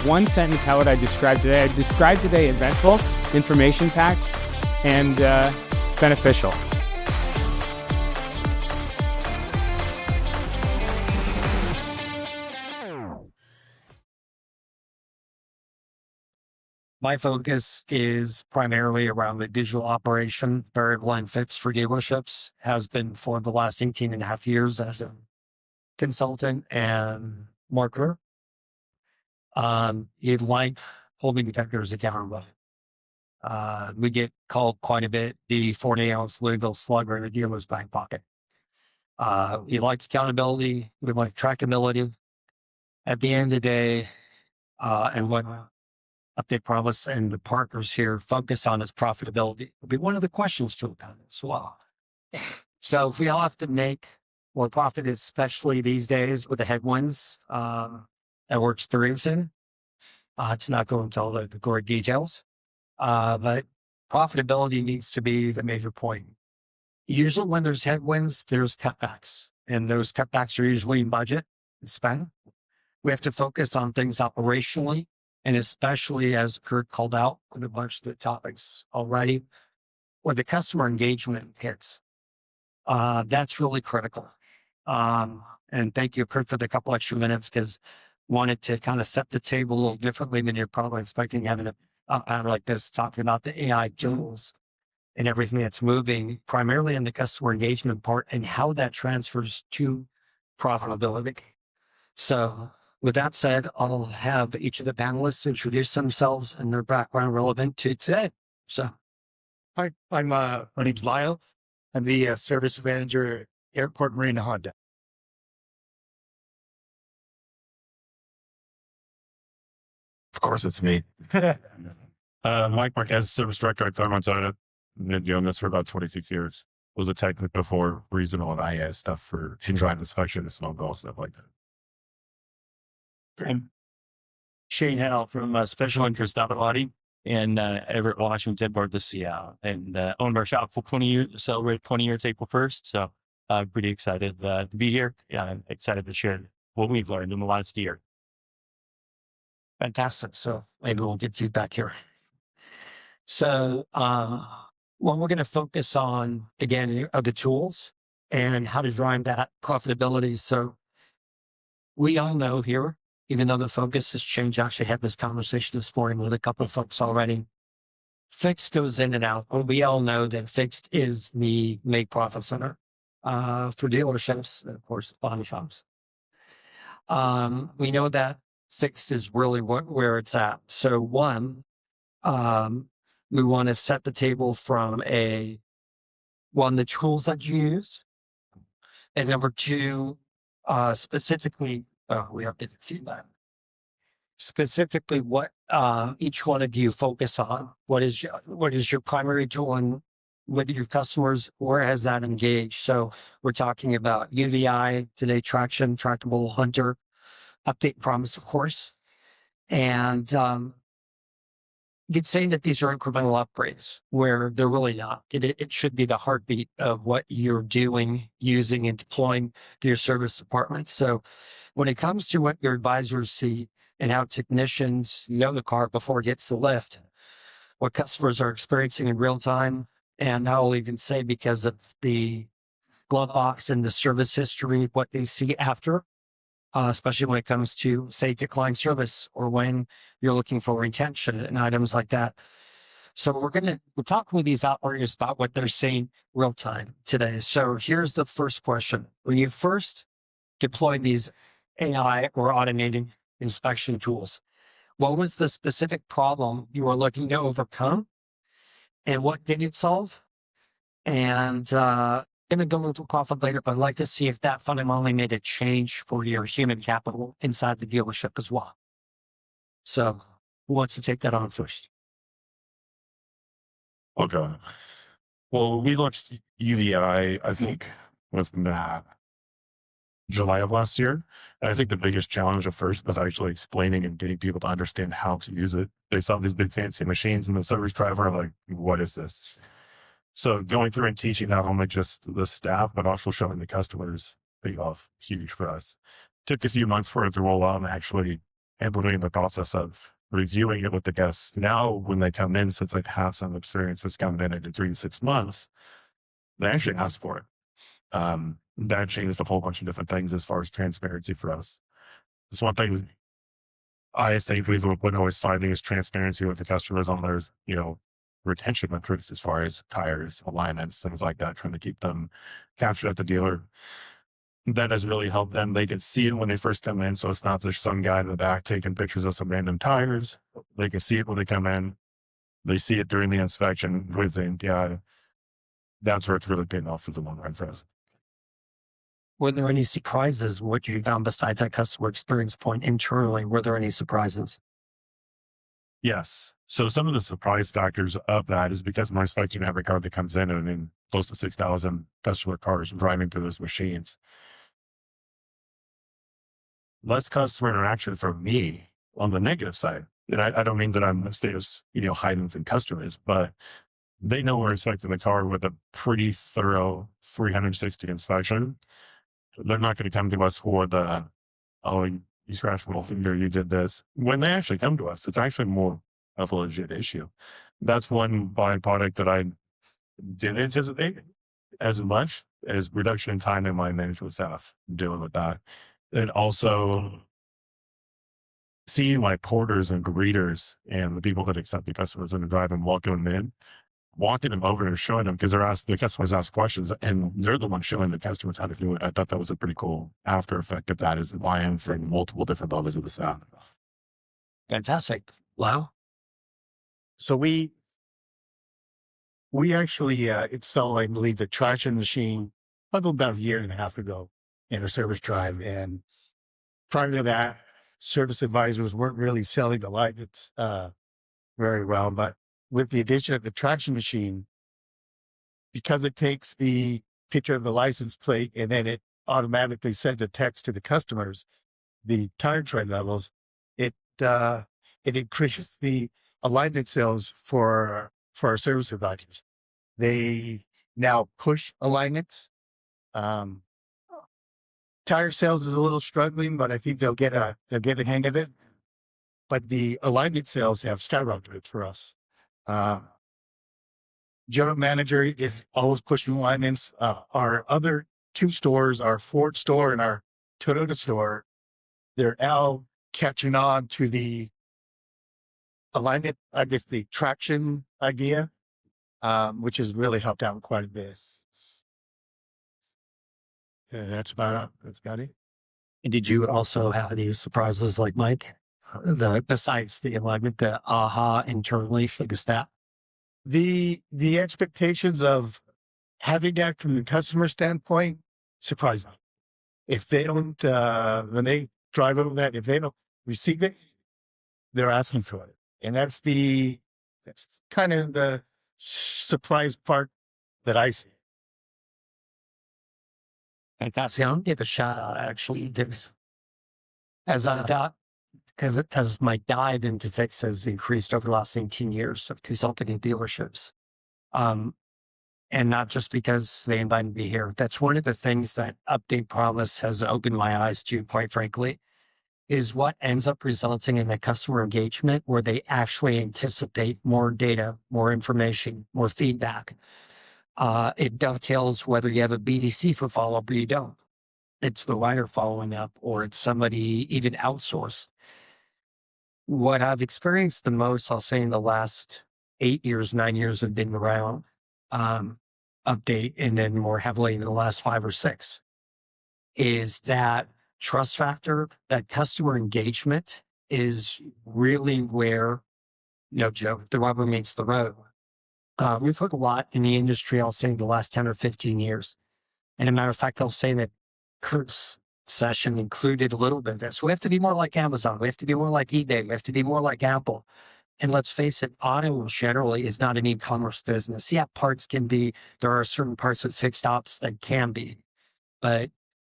one sentence, how would I describe today? I'd describe today eventful, information-packed, and beneficial. My focus is primarily around the digital operation, variable and fixed for dealerships, has been for the last 18 and a half years as a consultant and marketer. You'd like holding detectors accountable. We get called quite a bit the 40-ounce Louisville Slugger in a dealer's back pocket. We like accountability. We like trackability. At the end of the day, and what Update Promise and the partners here focus on is profitability. It'll be one of the questions to look at as well. So if we all have to make more profit, especially these days with the headwinds that we're experiencing, to not go into all the gory details, but profitability needs to be the major point. Usually when there's headwinds, there's cutbacks, and those cutbacks are usually in budget and spend. We have to focus on things operationally, and especially, as Kurt called out with a bunch of the topics already, where the customer engagement hits. That's really critical. And thank you, Kurt, for the couple extra minutes, because wanted to kind of set the table a little differently than you're probably expecting, having a panel like this, talking about the AI tools and everything that's moving, primarily in the customer engagement part and how that transfers to profitability. So with that said, I'll have each of the panelists introduce themselves and their background relevant to today. So, hi, my name's Lyle. I'm the service manager at Airport Marina Honda. Of course, it's me. Mike Marquez, service director at Claremont. I've been doing this for about 26 years. Was a technical before regional and IAS stuff for in-drive inspection and snowball stuff like that. I'm Shane Howell from Special Interest Autobody in Everett, Washington, for the Seattle, and owned our shop for 20 years, celebrated 20 years April 1st. So I'm pretty excited to be here. Yeah, I'm excited to share what we've learned in the last year. Fantastic. So maybe we'll get feedback here. So what we're going to focus on, again, are the tools and how to drive that profitability. So we all know here, even though the focus has changed, I actually had this conversation this morning with a couple of folks already. Fixed goes in and out. We all know that fixed is the make profit center for dealerships and, of course, body shops. We know that fixed is really where it's at. So one, we want to set the table from the tools that you use. And number two, specifically, we have to get feedback. Specifically, what each one of you focus on. What is your primary tool, and with your customers, where has that engaged? So we're talking about UVeye today, TraXtion, Tractable, Hunter, Update Promise, of course. And you could say that these are incremental upgrades where they're really not. It should be the heartbeat of what you're doing, using, and deploying to your service department. So when it comes to what your advisors see and how technicians know the car before it gets the lift, what customers are experiencing in real time, and I'll even say because of the glove box and the service history, what they see after, especially when it comes to, say, decline service or when you're looking for retention and items like that. So we're talking with these operators about what they're seeing real time today. So here's the first question. When you first deployed these AI or automating inspection tools, what was the specific problem you were looking to overcome, and what did it solve? And going to go into profit later, but I'd like to see if that fundamentally made a change for your human capital inside the dealership as well. So who wants to take that on first? Okay. Well, we launched UVeye, I think, with Matt July of last year. And I think the biggest challenge at first was actually explaining and getting people to understand how to use it. They saw these big fancy machines and the service driver, like, what is this? So going through and teaching not only just the staff, but also showing the customers paid off huge for us. Took a few months for it to roll out and actually implementing the process of reviewing it with the guests. Now, when they come in, since they've had some experience that's coming in 3 to 6 months, they actually ask for it. That changed a whole bunch of different things as far as transparency for us. It's one thing I think we've been always finding is transparency with the customers on their, retention metrics as far as tires, alignments, things like that, trying to keep them captured at the dealer. That has really helped them. They can see it when they first come in. So it's not just some guy in the back taking pictures of some random tires. They can see it when they come in. They see it during the inspection with the MPI. That's where it's really paying off for the long run for us. Were there any surprises? What you found besides that customer experience point internally? Were there any surprises? Yes. So some of the surprise factors of that is because we're inspecting every car that comes in, and in close to 6,000 customer cars driving through those machines. Less customer interaction from me on the negative side. And I don't mean that I'm hiding from customers, but they know we're inspecting the car with a pretty thorough 360 inspection. They're not going to come to us for the, oh, you scratched my finger, you did this. When they actually come to us, it's actually more of a legit issue. That's one byproduct that I didn't anticipate as much as reduction in time in my management staff dealing with that. And also seeing my porters and greeters and the people that accept the customers and drive and walking them over and showing them, because the customers ask questions and they're the ones showing the customers how to do it. I thought that was a pretty cool after effect of that, is the buy-in from multiple different levels of the staff. Fantastic. Wow. So we actually installed, I believe, the TraXtion machine probably about a year and a half ago in our service drive. And prior to that, service advisors weren't really selling the lights very well. But with the addition of the TraXtion machine, because it takes the picture of the license plate and then it automatically sends a text to the customers, the tire tread levels, it increases the alignment sales for our service advisors. They now push alignments. Tire sales is a little struggling, but I think they'll get a hang of it. But the alignment sales have skyrocketed for us. General manager is always pushing alignments. Our other 2 stores, our Ford store and our Toyota store, they're now catching on to the alignment, I guess the TraXtion idea, which has really helped out quite a bit. That's about it. And did you also have any surprises like Mike? Besides the alignment, the aha internally for the staff? The expectations of having that from the customer standpoint surprise me. If they don't, when they drive over that, if they don't receive it, they're asking for it. And that's kind of the surprise part that I see. Fantastic. I'll give a shout out actually. As my dive into fix has increased over the last 18 years of consulting in dealerships. And not just because they invited me here. That's one of the things that Update Promise has opened my eyes to, quite frankly, is what ends up resulting in the customer engagement where they actually anticipate more data, more information, more feedback. It dovetails whether you have a BDC for follow-up or you don't. It's the writer following up, or it's somebody even outsourced. What I've experienced the most, I'll say in the last 8 years, 9 years I've been around Update, and then more heavily in the last 5 or 6, is that trust factor, that customer engagement is really where, Joe, the rubber meets the road. We've heard a lot in the industry, I'll say, in the last 10 or 15 years. And as a matter of fact, I'll say that Kurt's session included a little bit of this. We have to be more like Amazon. We have to be more like eBay. We have to be more like Apple. And let's face it, auto generally is not an e-commerce business. Yeah, parts can be, there are certain parts of fixed ops that can be, but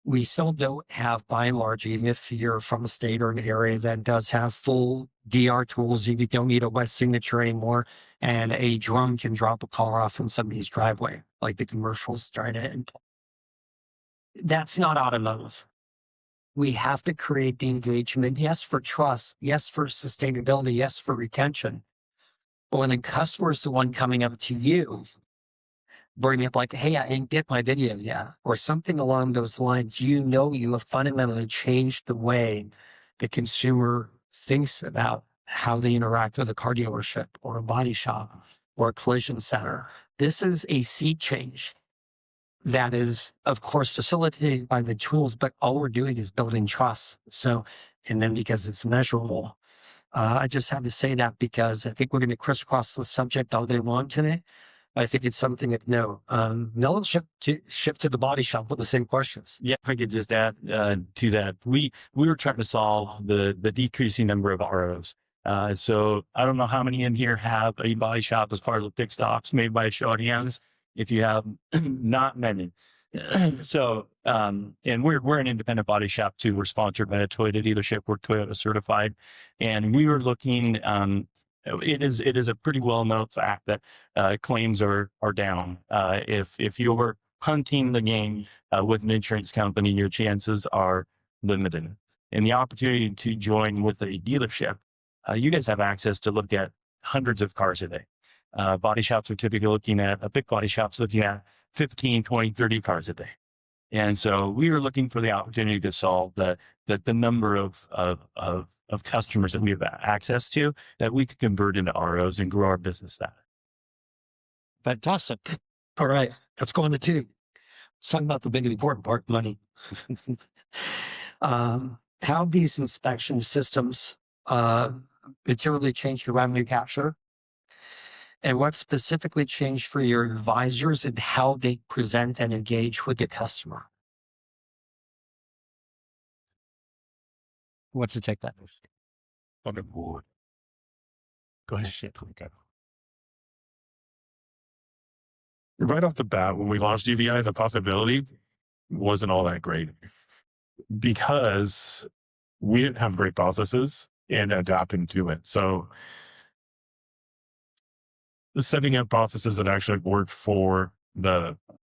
we still don't have, by and large, even if you're from a state or an area that does have full DR tools, you don't need a wet signature anymore, and a drone can drop a car off in somebody's driveway, like the commercials try to end. That's not automotive. we have to create the engagement. Yes, for trust. Yes, for sustainability. Yes, for retention. But when the customer is the one coming up to you, bringing up like, hey, I didn't get my video yet, or something along those lines, you know, you have fundamentally changed the way the consumer thinks about how they interact with a car dealership or a body shop or a collision center. This is a sea change that is, of course, facilitated by the tools, but all we're doing is building trust. So, and then because it's measurable, I just had to say that because I think we're going to crisscross the subject all day long today. I think it's something that no one shift to the body shop with the same questions. Yeah, if I could just add to that, we were trying to solve the decreasing number of ROs. So I don't know how many in here have a body shop as part of the fixed ops, maybe by a show of hands. If you have, not many. So, and we're an independent body shop too. We're sponsored by a Toyota dealership. We're Toyota certified, and we were looking. It is a pretty well known fact that claims are down. If you're hunting the game with an insurance company, your chances are limited. And the opportunity to join with a dealership, you guys have access to look at hundreds of cars a day. Body shops are typically looking at, a big body shop's looking at 15, 20, 30 cars a day. And so we were looking for the opportunity to solve the number of customers that we have access to that we could convert into ROs and grow our business that. Fantastic. All right, let's go on to two. Let's talk about the big important part, money. How these inspection systems materially changed your revenue capture? And what specifically changed for your advisors and how they present and engage with the customer? What's it take that? On the board. Go ahead, shit. Right off the bat, when we launched UVeye, the profitability wasn't all that great because we didn't have great processes and adapting to it. So the setting up processes that actually work for the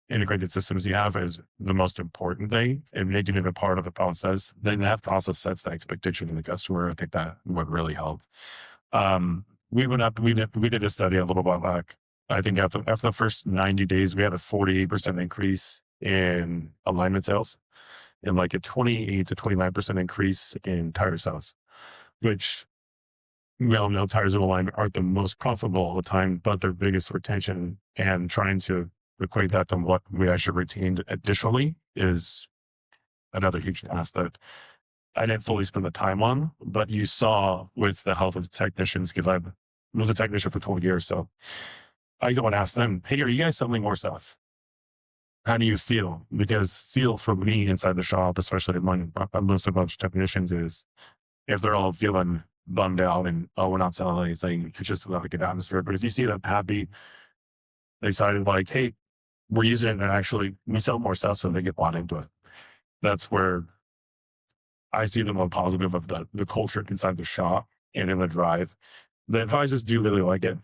integrated systems you have is the most important thing, and making it a part of the process. Then that process sets the expectation of the customer. I think that would really help. We did a study a little while back. I think after the first 90 days, we had a 48% increase in alignment sales and like a 28 to 29% increase in tire sales, which we all know tires and alignment aren't the most profitable all the time, but their biggest retention, and trying to equate that to what we actually retained additionally is another huge task that I didn't fully spend the time on, but you saw with the health of the technicians, because I was a technician for 20 years. So I go and ask them, hey, are you guys selling more stuff? How do you feel? Because feel for me inside the shop, especially among most of bunch of technicians, is if they're all feeling bummed out and, oh, we're not selling anything, it's just like a good atmosphere. But if you see them happy, excited, like, hey, we're using it and actually we sell more stuff, so they get bought into it. That's where I see the more positive of the culture inside the shop and in the drive. The advisors do really like it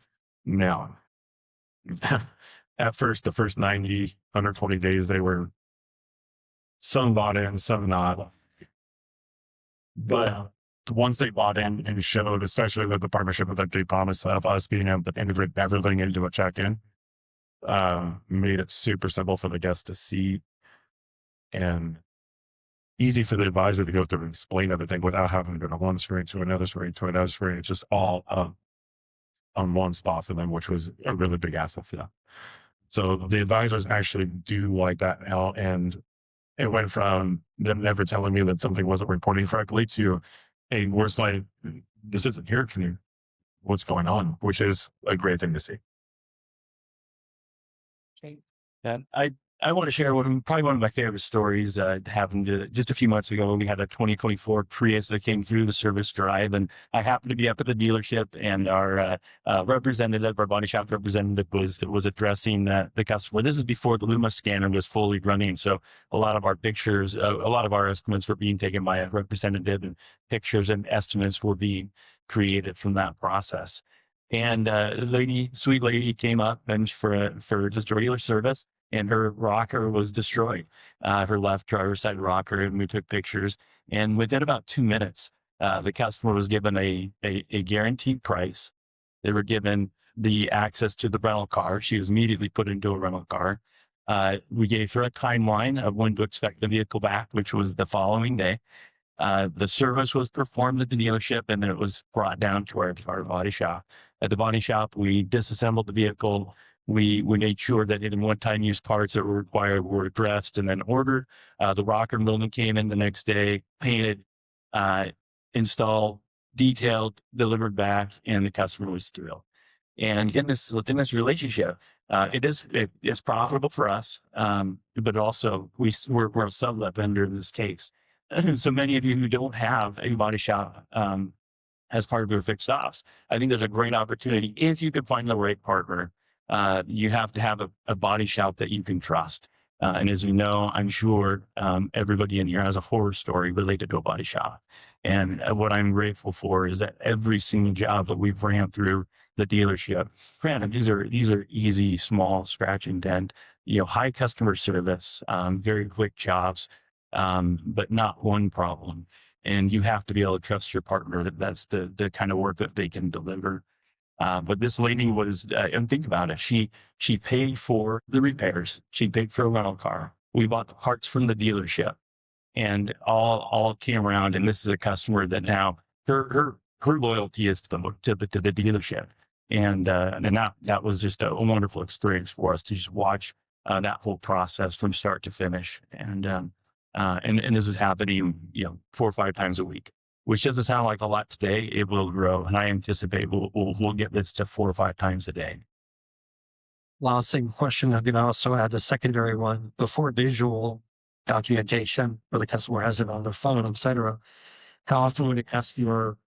now. At first, the first 90, 120 days, they were some bought in, some not. But once they bought in and showed, especially with the partnership with they promised of us being able to integrate everything into a check-in, made it super simple for the guests to see and easy for the advisor to go through and explain everything without having to go to one screen to another screen to another screen. It's just all on one spot for them, which was a really big asset for them. So the advisors actually do like that now. And it went from them never telling me that something wasn't reporting correctly to, hey, this isn't here. What's going on? Which is a great thing to see. And I want to share probably one of my favorite stories. Happened just a few months ago. We had a 2024 Prius that came through the service drive, and I happened to be up at the dealership, and our representative, our body shop representative, was addressing the customer. This is before the Luma scanner was fully running, so a lot of our pictures, a lot of our estimates were being taken by a representative, and pictures and estimates were being created from that process. And a sweet lady came up and for just a regular service. and her rocker was destroyed, her left driver's side rocker, and we took pictures. And within about 2 minutes, the customer was given a guaranteed price. They were given the access to the rental car. She was immediately put into a rental car. We gave her a timeline of when to expect the vehicle back, which was the following day. The service was performed at the dealership, and then it was brought down to our body shop. At the body shop, we disassembled the vehicle. We made sure that any one-time use parts that were required were addressed and then ordered. The rocker building came in the next day, painted, installed, detailed, delivered back, and the customer was thrilled. And within this relationship, it's profitable for us, but also we're a sublet vendor in this case. So many of you who don't have a body shop as part of your fixed ops, I think there's a great opportunity. If you can find the right partner, you have to have a body shop that you can trust. And as we know, I'm sure everybody in here has a horror story related to a body shop. And what I'm grateful for is that every single job that we've ran through the dealership, granted, these are easy, small, scratch and dent, high customer service, very quick jobs, but not one problem. And you have to be able to trust your partner that that's the kind of work that they can deliver. But this lady was, and think about it, she paid for the repairs. She paid for a rental car. We bought the parts from the dealership, and all came around. And this is a customer that now her loyalty is to the dealership. And that was just a wonderful experience for us to just watch that whole process from start to finish. And this is happening, 4 or 5 times a week, which doesn't sound like a lot today. It will grow, and I anticipate we'll get this to 4 or 5 times a day. Last same question. I can also add a secondary one before visual documentation where the customer has it on their phone, etc. How often would a customer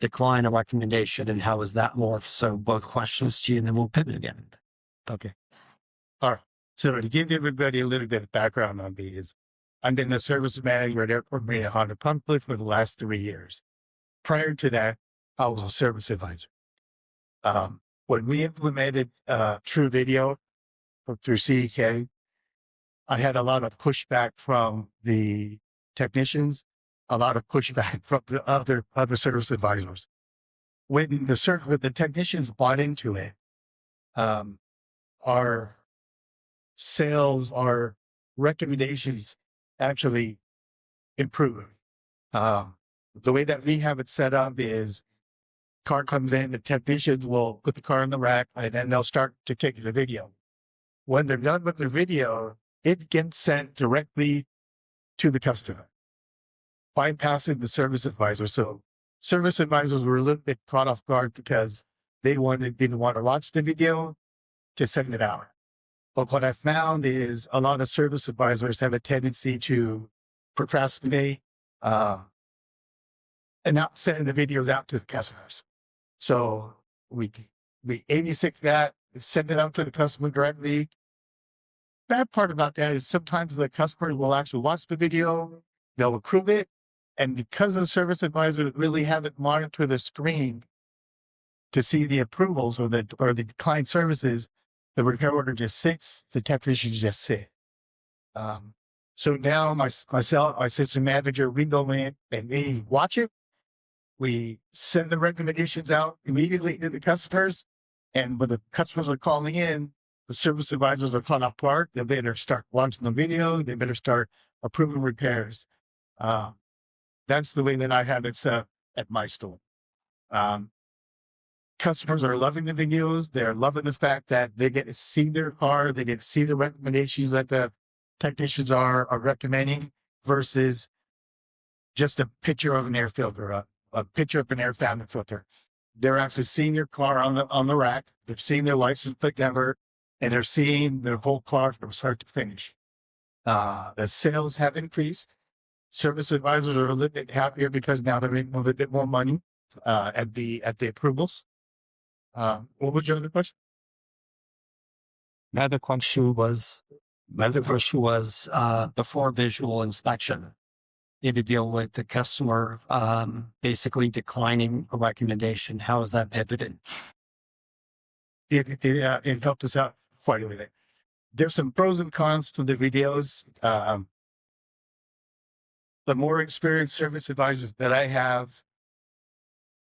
decline a recommendation, and how is that morphed? So both questions to you, and then we'll pivot again. Okay. All right. So to give everybody a little bit of background on me is I've been a service manager at Airport Marina Honda Pumply for the last 3 years. Prior to that, I was a service advisor. When we implemented True Video through CEK, I had a lot of pushback from the technicians, a lot of pushback from the other service advisors. When the technicians bought into it, our sales, our recommendations actually improved. The way that we have it set up is car comes in, the technicians will put the car in the rack, and then they'll start to take the video. When they're done with the video, it gets sent directly to the customer, bypassing the service advisor. So service advisors were a little bit caught off guard because they didn't want to watch the video to send it out. But what I found is a lot of service advisors have a tendency to procrastinate and not sending the videos out to the customers. So we 86 that, send it out to the customer directly. Bad part about that is sometimes the customers will actually watch the video, they'll approve it, and because the service advisors really haven't monitored the screen to see the approvals or the declined services, the repair order just sits, the technicians just sit. So now myself, my system manager, we go in and we watch it. We send the recommendations out immediately to the customers. And when the customers are calling in, the service advisors are caught off guard. They better start watching the videos. They better start approving repairs. That's the way that I have it set at my store. Customers are loving the videos. They're loving the fact that they get to see their car. They get to see the recommendations that the technicians are recommending versus just a picture of an air filter, a picture of an air fan filter. They're actually seeing their car on the rack. They're seeing their license plate number, and they're seeing their whole car from start to finish. The sales have increased. Service advisors are a little bit happier because now they're making a little bit more money at the approvals. What was your other question? My other question was before visual inspection, you had to deal with the customer basically declining a recommendation. How is that pivoted? It helped us out quite a bit. there's some pros and cons to the videos. The more experienced service advisors that I have,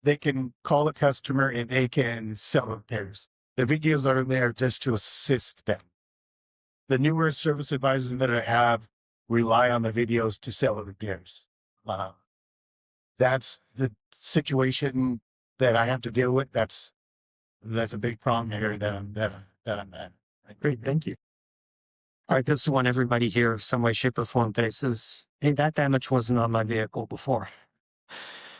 they can call a customer and they can sell repairs. The videos are there just to assist them. The newer service advisors that I have rely on the videos to sell the repairs. That's the situation that I have to deal with. That's a big problem here that I'm at. Great, thank you. All right, this is one everybody here, some way, shape, or form faces. Hey, that damage wasn't on my vehicle before.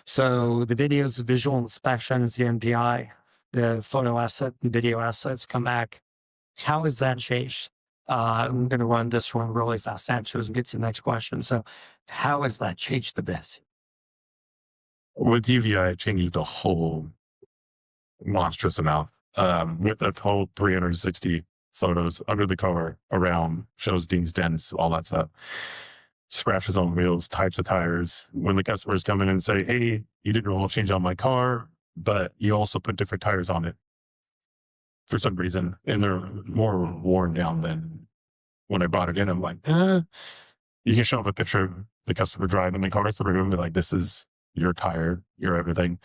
So the videos, the visual inspection is the MPI, the photo asset, the video assets come back. How has that changed? I'm going to run this one really fast answers and get to the next question. So how has that changed the best? With UVeye, it changed the whole monstrous amount. With the whole 360 photos under the car, around, shows dings, dents, all that stuff. Scratches on wheels, types of tires. When the customers come in and say, hey, you did an oil change on my car, but you also put different tires on it for some reason, and they're more worn down than when I brought it in. I'm like, you can show up a picture of the customer driving the car through and be like, this is your tire, your everything.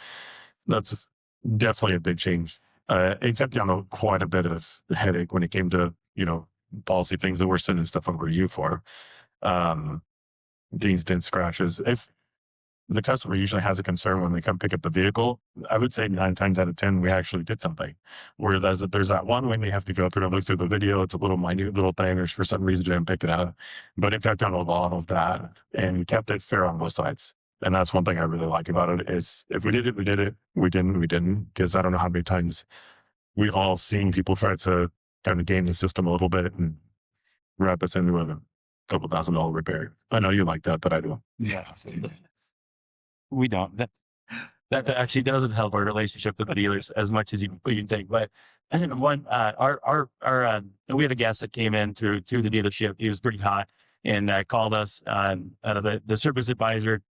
That's definitely a big change. It kept down quite a bit of headache when it came to, policy things that we're sending stuff over to you for. Dings, dents, scratches. If the customer usually has a concern when they come pick up the vehicle, I would say 9 times out of 10, we actually did something. Whereas there's that one when they have to go through and look through the video, it's a little minute little thing, or for some reason they didn't pick it up. But it cut down a lot of that and kept it fair on both sides. And that's one thing I really like about it is if we did it, we did it. We didn't. Because I don't know how many times we've all seen people try to kind of game the system a little bit and wrap us into a couple $1,000 repair. I know you like that, but I don't. Yeah. We don't. That actually doesn't help our relationship with the dealers as much as you think. But one, we had a guest that came in through the dealership. He was pretty hot and called us. The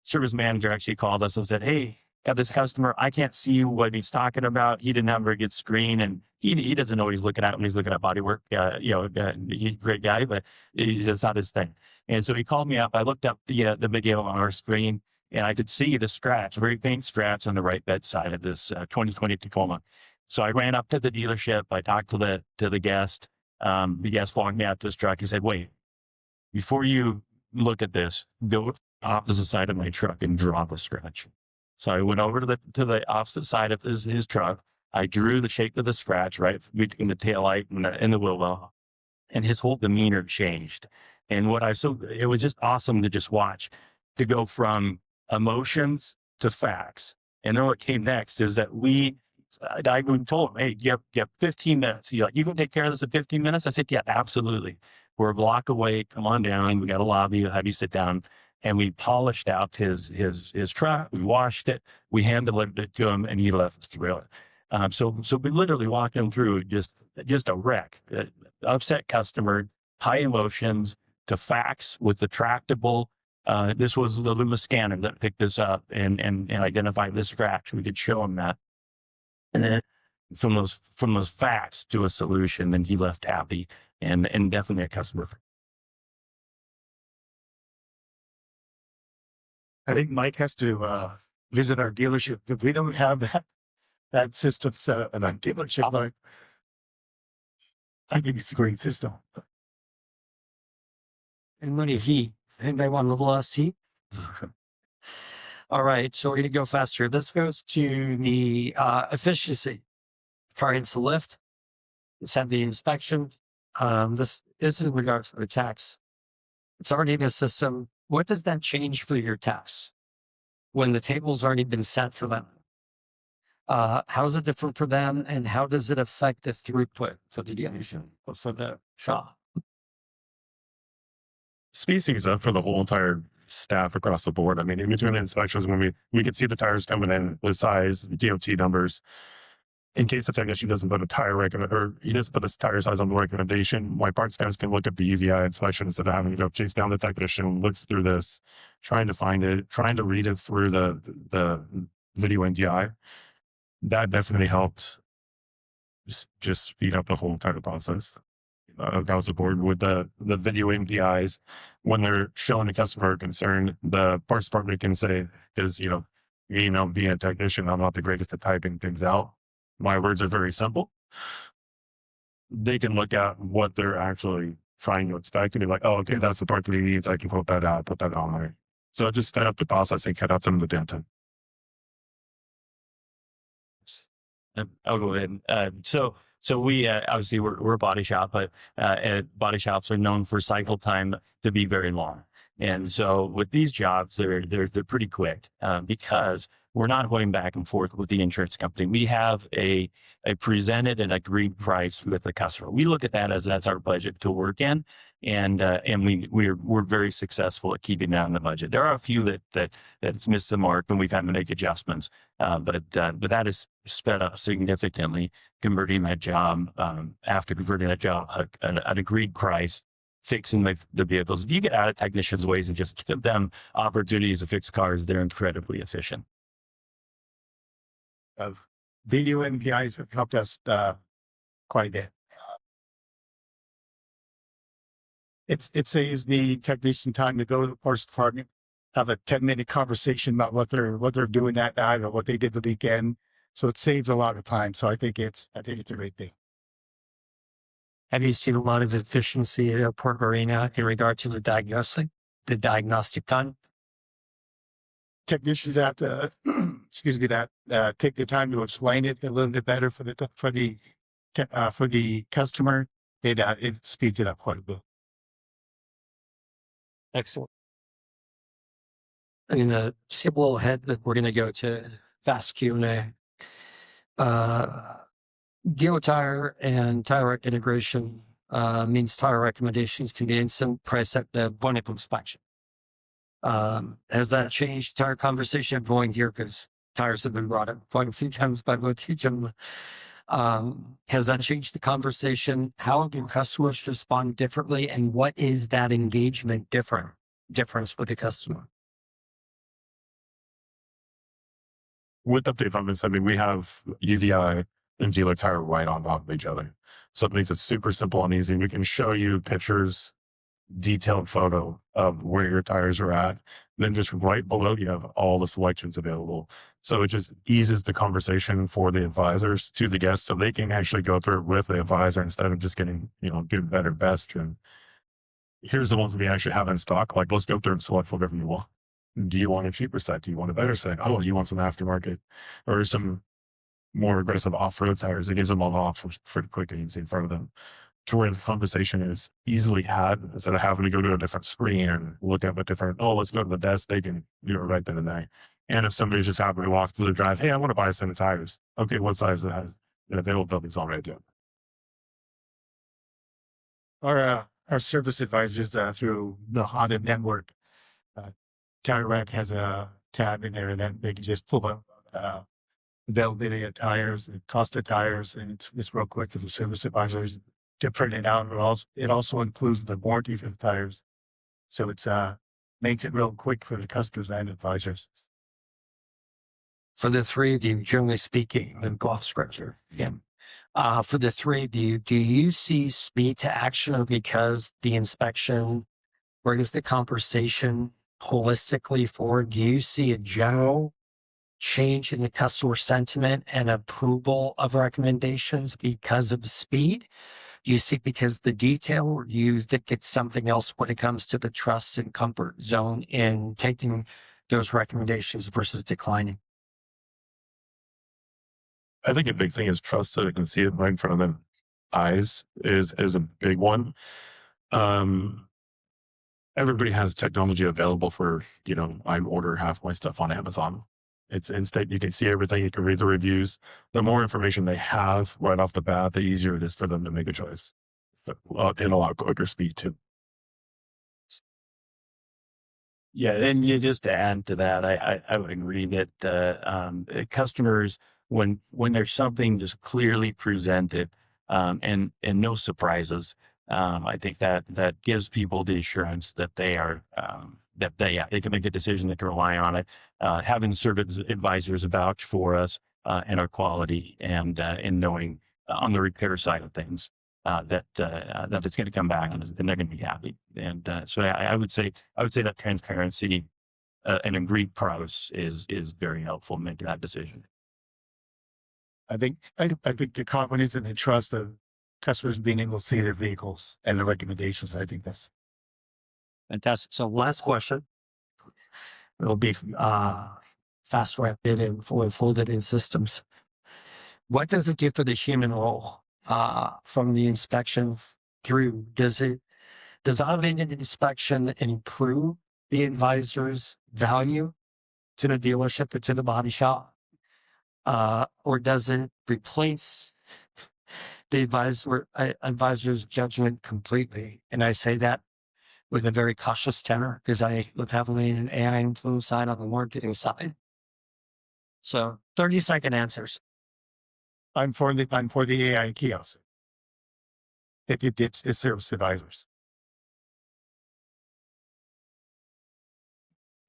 service manager actually called us and said, "Hey, got this customer. I can't see what he's talking about. He didn't have a very good screen, and he doesn't know what he's looking at when he's looking at bodywork. He's a great guy, but it's not his thing." And so he called me up. I looked up the video on our screen, and I could see the scratch, a very faint scratch on the right bedside of this 2020 Tacoma. So I ran up to the dealership. I talked to the guest. The guest walked me out to his truck. He said, "Wait, before you look at this, go to the opposite side of my truck and draw the scratch." So I went over to the opposite side of his truck. I drew the shape of the scratch right between the taillight and the wheel well, and his whole demeanor changed. And it was just awesome to just watch, to go from emotions to facts. And then what came next is that I told him, "Hey, you have 15 minutes. You can take care of this in 15 minutes?" I said, "Yeah, absolutely. We're a block away. Come on down. We got a lobby. We'll have you sit down." And we polished out his truck. We washed it. We hand delivered it to him, and he left thrilled. So we literally walked him through just a wreck, upset customer, high emotions, to facts with the Tractable. This was the Luma scanner that picked this up and identified this scratch. We could show him that. And then from those facts to a solution, then he left happy and definitely a customer. I think Mike has to visit our dealership because we don't have that system set up in our dealership. Like, I think it's a great system. And what is he? Anybody want a little less heat? All right, so we're going to go faster. This goes to the efficiency. Car hits the lift. It's had the inspection. This is in regards to the tax. It's already in the system. What does that change for your tax when the table's already been set for them? How is it different for them, and how does it affect the throughput for the dealership or for the shop? Speeds things up for the whole entire staff across the board. I mean, in between the inspections, when we could see the tires coming in, the size, DOT numbers. In case the technician doesn't put a tire or he doesn't put this tire size on the recommendation, my parts guys can look at the UVeye inspection instead of having to go chase down the technician, look through this, trying to find it, trying to read it through the video NDI. That definitely helped just speed up the whole entire process. across the board with the video MPIs. When they're showing the customer a concern, the parts department can say, because, being a technician, I'm not the greatest at typing things out. My words are very simple. They can look at what they're actually trying to expect and be like, oh, okay, that's the part that he needs. I can quote that out, put that on there. So just sped up the process and cut out some of the downtime. I'll go ahead. So we obviously we're a body shop, but body shops are known for cycle time to be very long. And so with these jobs, they're pretty quick because we're not going back and forth with the insurance company. We have a presented and agreed price with the customer. We look at that as that's our budget to work in, and we're very successful at keeping that on the budget. There are a few that's missed the mark, and we've had to make adjustments. But that is sped up significantly, converting that job after converting that job an agreed price, fixing the vehicles. If you get out of technicians' ways and just give them opportunities to fix cars, they're incredibly efficient. Video MPIs have helped us quite a bit. It saves the technician time to go to the parts department, have a 10-minute conversation about what they're doing that night or what they did the weekend. So it saves a lot of time. So I think it's a great thing. Have you seen a lot of efficiency at Airport Marina in regard to the diagnostic time? Technicians have to, take the time to explain it a little bit better for the customer. It speeds it up quite a bit. Excellent. I'm going to skip a little ahead, but we're going to go to fast Q&A. Geo Tire and Tire Rack integration means tire recommendations can be instant price at the point of inspection. Has that changed tire conversation going here? Because tires have been brought up quite a few times by both each of them. Has that changed the conversation? How do customers respond differently? And what is that engagement difference with the customer? With update from this, we have UVeye and dealer tire right on top of each other. So it makes it super simple and easy. We can show you pictures, detailed photo of where your tires are at. Then just right below you have all the selections available. So it just eases the conversation for the advisors to the guests so they can actually go through it with the advisor instead of just getting, good, better, best. And here's the ones we actually have in stock. Like, let's go through and select whatever you want. Do you want a cheaper set? Do you want a better set? Oh, you want some aftermarket or some more aggressive off-road tires? It gives them all the options pretty quickly and see in front of them, to where the conversation is easily had instead of having to go to a different screen and look at what different, let's go to the desk. They can do it right then and there. And if somebody's just happened to walk through the drive, hey, I want to buy a set of tires. Okay, what size it has? The availability is all right there. Our service advisors through the Honda network, Tire Rack has a tab in there, and then they can just pull up availability of tires and cost of tires, and it's real quick for the service advisors to print it out. It also includes the warranty for the tires, so it's makes it real quick for the customers and advisors. For the three of you, generally speaking, and go off script here again. For the three of you, do you see speed to action because the inspection brings the conversation holistically forward? Do you see a general change in the customer sentiment and approval of recommendations because of speed? Do you see because the detail, or do you think it's something else when it comes to the trust and comfort zone in taking those recommendations versus declining? I think a big thing is trust, so they can see it right in front of their eyes is a big one. Everybody has technology available for, I order half my stuff on Amazon. It's instant. You can see everything. You can read the reviews. The more information they have right off the bat, the easier it is for them to make a choice in a lot quicker speed too. Yeah, and just to add to that, I would agree that customers, when there's something just clearly presented and no surprises, I think that gives people the assurance that they are they can make a decision, they can rely on it. Having service advisors vouch for us and our quality, and in knowing on the repair side of things, that it's going to come back and they're going to be happy. And so I would say that transparency and agreed price is very helpful in making that decision. I think the confidence and the trust of customers being able to see their vehicles and the recommendations. I think that's fantastic. So last question. It'll be fast rapid and fully folded in systems. What does it do for the human role from the inspection through? Does automated inspection improve the advisor's value to the dealership or to the body shop? Or does it replace the advisor's judgment completely? And I say that with a very cautious tenor because I live heavily in an AI influence side on the marketing side. So 30-second answers. I'm for the AI kiosk. It's service advisors.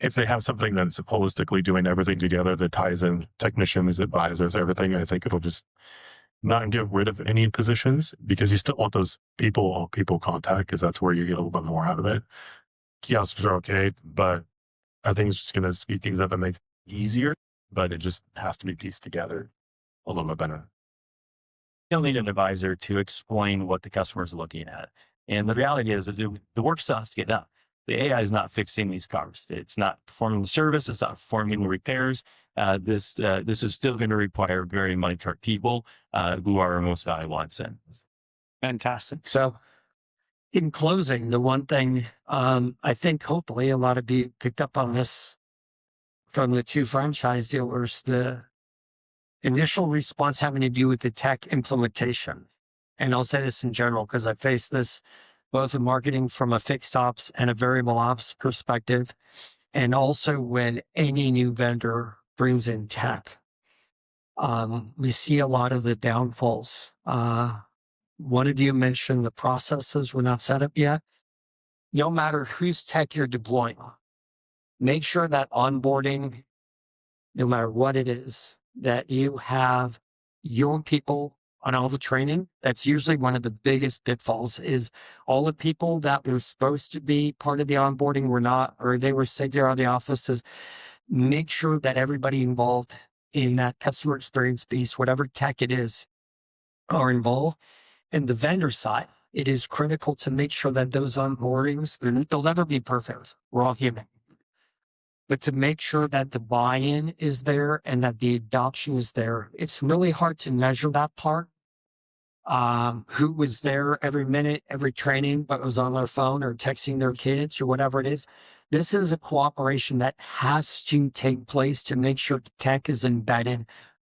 If they have something that's holistically doing everything together that ties in technicians, advisors, everything, I think it'll just not get rid of any positions because you still want those people contact because that's where you get a little bit more out of it. Kiosks are okay, but I think it's just going to speed things up and make it easier, but it just has to be pieced together a little bit better. You'll need an advisor to explain what the customer is looking at. And the reality is the work still has to get done. The AI is not fixing these cars. It's not performing the service. It's not performing the repairs. This is still going to require very money-sharp people who are our most valuable assets. Fantastic. So in closing, the one thing I think hopefully a lot of you picked up on this from the two franchise dealers, the initial response having to do with the tech implementation. And I'll say this in general because I face this both in marketing from a fixed ops and a variable ops perspective, and also when any new vendor brings in tech. We see a lot of the downfalls. One of you mentioned the processes were not set up yet. No matter whose tech you're deploying, make sure that onboarding, no matter what it is, that you have your people on all the training. That's usually one of the biggest pitfalls is all the people that were supposed to be part of the onboarding were not, or they were sick there out of the offices. Make sure that everybody involved in that customer experience piece, whatever tech it is, are involved. And the vendor side, it is critical to make sure that those onboardings, they'll never be perfect. We're all human. But to make sure that the buy-in is there and that the adoption is there. It's really hard to measure that part. Who was there every minute, every training, but was on their phone or texting their kids or whatever it is. This is a cooperation that has to take place to make sure the tech is embedded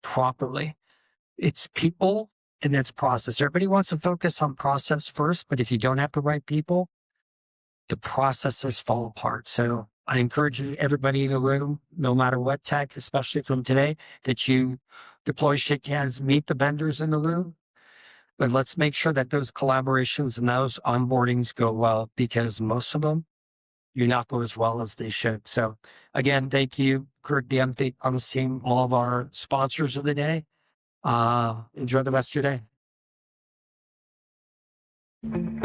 properly. It's people and it's process. Everybody wants to focus on process first, but if you don't have the right people, the processes fall apart. So I encourage everybody in the room, no matter what tech, especially from today, that you deploy, shake hands, meet the vendors in the room. But let's make sure that those collaborations and those onboardings go well, because most of them do not go as well as they should. So again, thank you, Kurt, the update on the team, all of our sponsors of the day. Enjoy the rest of your day.